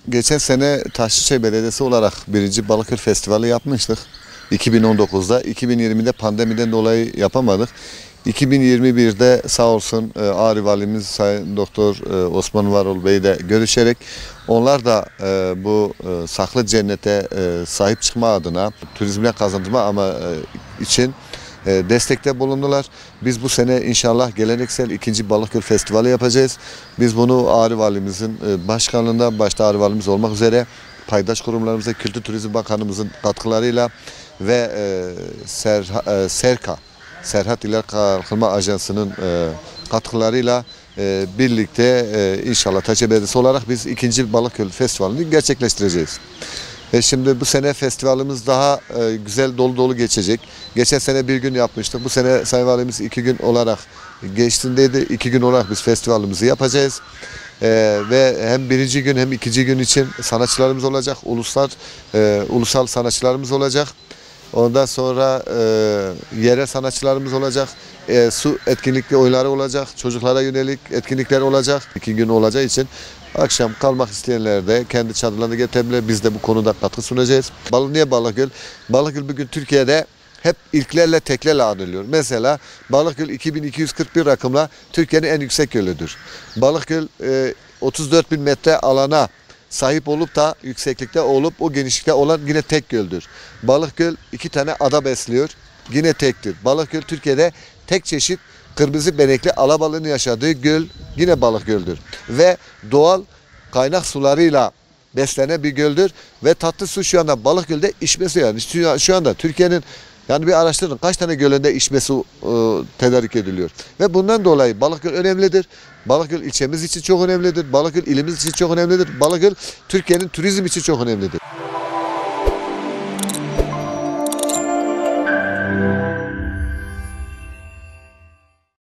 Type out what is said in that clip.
Geçen sene Taşlıçay Belediyesi olarak birinci Balıkgöl Festivali yapmıştık. 2019'da. 2020'de pandemiden dolayı yapamadık. 2021'de sağ olsun Ağrı Valimiz Sayın Doktor Osman Varol Bey de görüşerek onlar da bu saklı cennete sahip çıkma adına turizmle kazandırma için destekte bulundular. Biz bu sene inşallah geleneksel ikinci Balıkgöl Festivali yapacağız. Biz bunu Ağrı Valimizin başkanlığında, başta Ağrı Valimiz olmak üzere paydaş kurumlarımıza, Kültür Turizm Bakanımızın katkılarıyla ve Serhat İller Kalkınma Ajansı'nın katkılarıyla birlikte inşallah Taşlıçay Belediyesi olarak biz ikinci Balıkgöl Festivali'ni gerçekleştireceğiz. Şimdi bu sene festivalimiz daha güzel, dolu dolu geçecek. Geçen sene bir gün yapmıştık. Bu sene Sayın Valimiz 2 gün olarak geçtiğindeydi. 2 gün olarak biz festivalimizi yapacağız. Ve hem birinci gün hem ikinci gün için sanatçılarımız olacak. Ulusal sanatçılarımız olacak. Ondan sonra yerel sanatçılarımız olacak. Su etkinlikli oyunları olacak. Çocuklara yönelik etkinlikler olacak. 2 gün olacağı için akşam kalmak isteyenler de kendi çadırlarını getirebilir. Biz de bu konuda katkı sunacağız. Niye Balıkgöl? Balıkgöl bugün Türkiye'de hep ilklerle teklerle anılıyor. Mesela Balıkgöl 2241 rakımla Türkiye'nin en yüksek gölüdür. Balıkgöl 34.000 metre alana sahip olup da yükseklikte olup o genişlikte olan yine tek göldür. Balıkgöl 2 tane ada besliyor. Yine tektir. Balıkgöl Türkiye'de tek çeşit kırmızı benekli alabalığın yaşadığı göl yine Balıkgöl'dür. Ve doğal kaynak sularıyla beslenen bir göldür. Ve tatlı su şu anda Balıkgöl'de içme suyu. Yani şu anda Türkiye'nin yani bir araştırın kaç tane gölünde içme su tedarik ediliyor. Ve bundan dolayı Balıkgöl önemlidir. Balıkgöl ilçemiz için çok önemlidir. Balıkgöl ilimiz için çok önemlidir. Balıkgöl Türkiye'nin turizm için çok önemlidir.